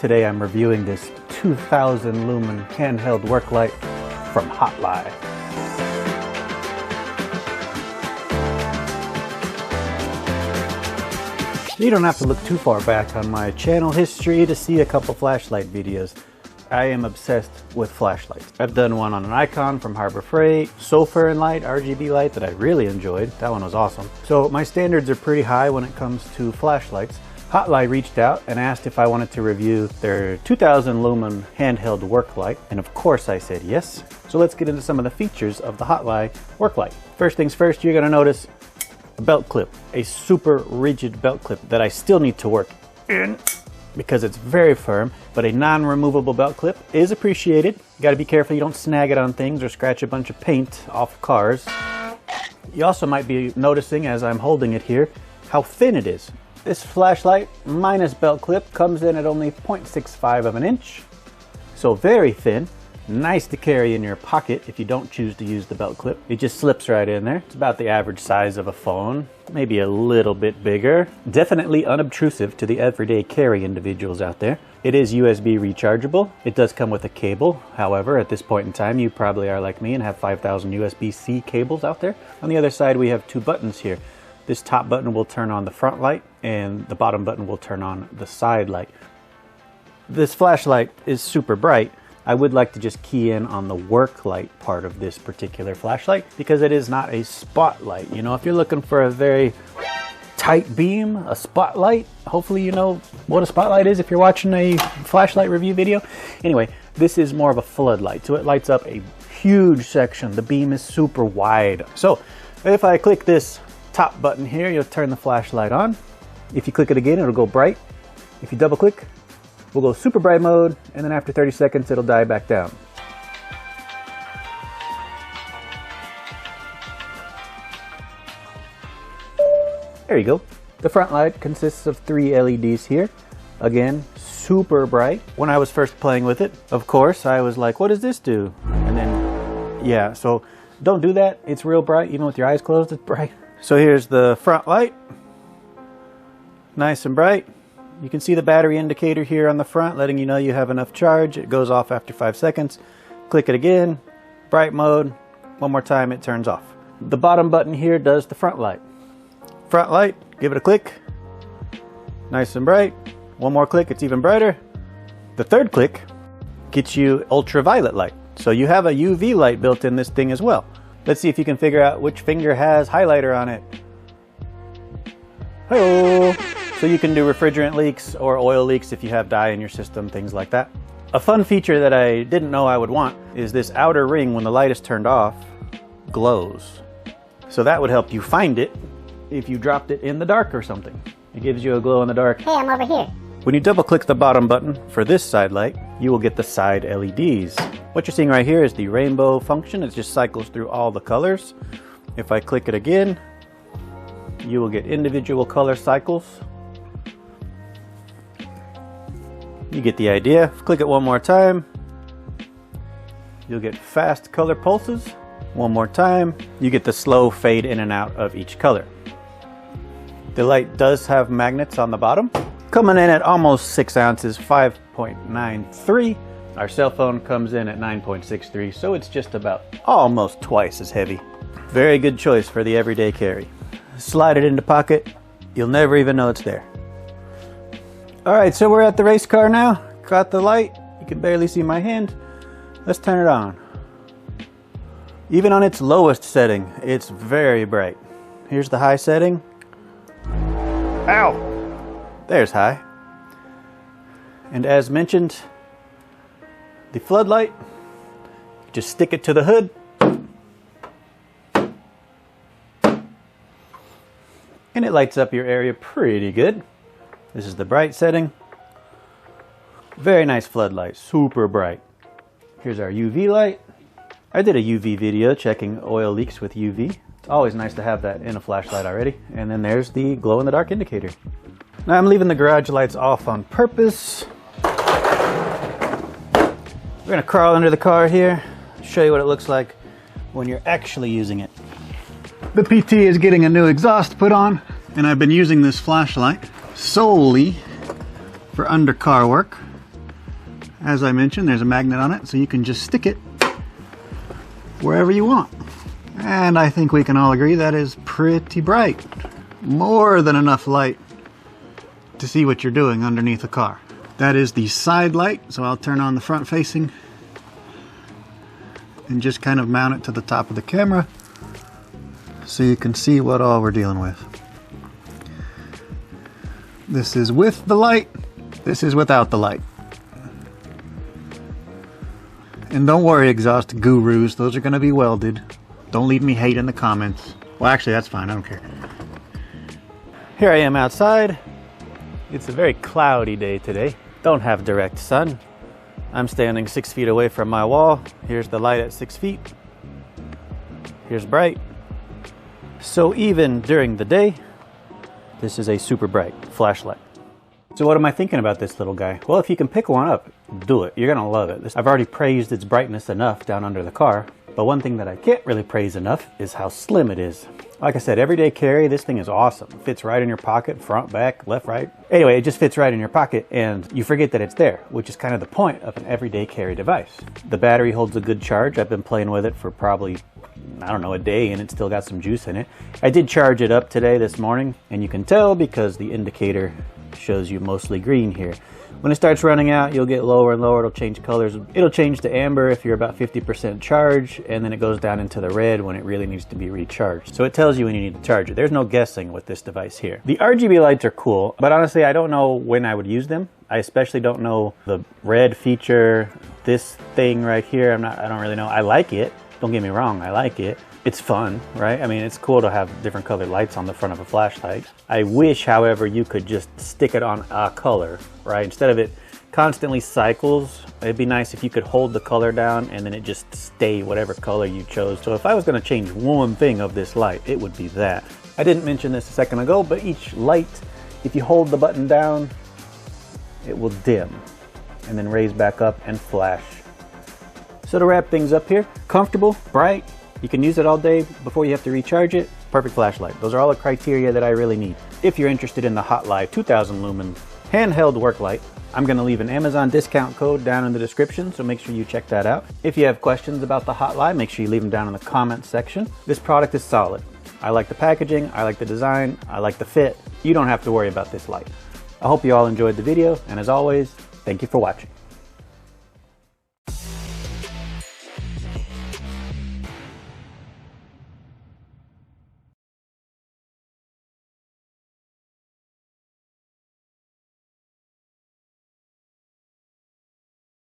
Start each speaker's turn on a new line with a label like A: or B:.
A: Today I'm reviewing this 2000 lumen handheld work light from Hotligh. You don't have to look too far back on my channel history to see a couple flashlight videos. I am obsessed with flashlights. I've done one on an Icon from Harbor Freight, Sulfur light, RGB light that I really enjoyed. That one was awesome. So my standards are pretty high when it comes to flashlights. Hotligh reached out and asked if I wanted to review their 2000 lumen handheld work light, and of course I said yes. So let's get into some of the features of the Hotligh work light. First things first, you're gonna notice a belt clip, a super rigid belt clip that I still need to work in because it's very firm, but a non-removable belt clip is appreciated. You gotta be careful you don't snag it on things or scratch a bunch of paint off cars. You also might be noticing as I'm holding it here how thin it is. This flashlight minus belt clip comes in at only 0.65 of an inch, so very thin. Nice to carry in your pocket if you don't choose to use the belt clip. It just slips right in there. It's about the average size of a phone, maybe a little bit bigger. Definitely unobtrusive to the everyday carry individuals out there. It is USB rechargeable. It does come with a cable. However, at this point in time, you probably are like me and have 5,000 USB-C cables out there. On the other side, we have two buttons here. This top button will turn on the front light and the bottom button will turn on the side light. This flashlight is super bright. I would like to just key in on the work light part of this particular flashlight because it is not a spotlight. You know, if you're looking for a very tight beam, a spotlight, hopefully you know what a spotlight is if you're watching a flashlight review video. Anyway, this is more of a floodlight, so it lights up a huge section. The beam is super wide. So if I click this top button here, you'll turn the flashlight on. If you click it again, it'll go bright. If you double click, we'll go super bright mode, and then after 30 seconds, it'll die back down. There you go. The front light consists of 3 LEDs here. Again, super bright. When I was first playing with it, of course, I was like, what does this do? And then, yeah, so don't do that. It's real bright. Even with your eyes closed, it's bright. So here's the front light. Nice and bright. You can see the battery indicator here on the front, letting you know you have enough charge. It goes off after 5 seconds. Click it again, bright mode. One more time, it turns off. The bottom button here does the front light. Front light, give it a click. Nice and bright. One more click, it's even brighter. The third click gets you ultraviolet light. So you have a UV light built in this thing as well. Let's see if you can figure out which finger has highlighter on it. Hello. So you can do refrigerant leaks or oil leaks if you have dye in your system, things like that. A fun feature that I didn't know I would want is this outer ring, when the light is turned off, glows. So that would help you find it if you dropped it in the dark or something. It gives you a glow in the dark.
B: Hey, I'm over here.
A: When you double click the bottom button for this side light, you will get the side LEDs. What you're seeing right here is the rainbow function. It just cycles through all the colors. If I click it again, you will get individual color cycles. You get the idea. Click it one more time. You'll get fast color pulses. One more time. You get the slow fade in and out of each color. The light does have magnets on the bottom. Coming in at almost 6 ounces, 5.93. Our cell phone comes in at 9.63, so it's just about almost twice as heavy. Very good choice for the everyday carry. Slide it into pocket. You'll never even know it's there. All right, so we're at the race car now. Got the light. You can barely see my hand. Let's turn it on. Even on its lowest setting, it's very bright. Here's the high setting. Ow! There's high. And as mentioned, the floodlight, just stick it to the hood. And it lights up your area pretty good. This is the bright setting. Very nice floodlight, super bright. Here's our UV light. I did a UV video checking oil leaks with UV. It's always nice to have that in a flashlight already. And then there's the glow in the dark indicator. Now I'm leaving the garage lights off on purpose. We're gonna crawl under the car here, show you what it looks like when you're actually using it. The PT is getting a new exhaust put on, and I've been using this flashlight solely for undercar work. As I mentioned, there's a magnet on it, so you can just stick it wherever you want. And I think we can all agree that is pretty bright. More than enough light to see what you're doing underneath the car. That is the side light, so I'll turn on the front facing and just kind of mount it to the top of the camera so you can see what all we're dealing with. This is with the light, this is without the light. And don't worry, exhaust gurus, those are going to be welded. Don't leave me hate in the comments. Well, actually, that's fine, I don't care. Here I am outside. It's a very cloudy day today. Don't have direct sun. I'm standing 6 feet away from my wall. Here's the light at 6 feet. Here's bright. So even during the day, this is a super bright flashlight. So what am I thinking about this little guy? Well, if you can pick one up, do it. You're gonna love it. I've already praised its brightness enough down under the car, but one thing that I can't really praise enough is how slim it is. Like I said, everyday carry, this thing is awesome. It fits right in your pocket, front, back, left, right. Anyway, it just fits right in your pocket and you forget that it's there, which is kind of the point of an everyday carry device. The battery holds a good charge. I've been playing with it for probably, I don't know, a day, and it's still got some juice in it. I did charge it up today, this morning, and you can tell because the indicator shows you mostly green here. When it starts running out, you'll get lower and lower. It'll change colors. It'll change to amber if you're about 50% charged, and then it goes down into the red when it really needs to be recharged. So it tells you when you need to charge it. There's no guessing with this device here. The RGB lights are cool, but honestly, I don't know when I would use them. I especially don't know the red feature, this thing right here. I don't really know. I like it. Don't get me wrong, I like it. It's fun, right? I mean, it's cool to have different colored lights on the front of a flashlight. I wish, however, you could just stick it on a color, right? Instead of it constantly cycles, it'd be nice if you could hold the color down and then it just stay whatever color you chose. So if I was gonna change one thing of this light, it would be that. I didn't mention this a second ago, but each light, if you hold the button down, it will dim and then raise back up and flash. So to wrap things up here, comfortable, bright, you can use it all day before you have to recharge it. Perfect flashlight. Those are all the criteria that I really need. If you're interested in the Hotligh 2000 lumen handheld work light, I'm going to leave an Amazon discount code down in the description, so make sure you check that out. If you have questions about the Hotligh, make sure you leave them down in the comments section. This product is solid. I like the packaging, I like the design, I like the fit. You don't have to worry about this light. I hope you all enjoyed the video, and as always, thank you for watching.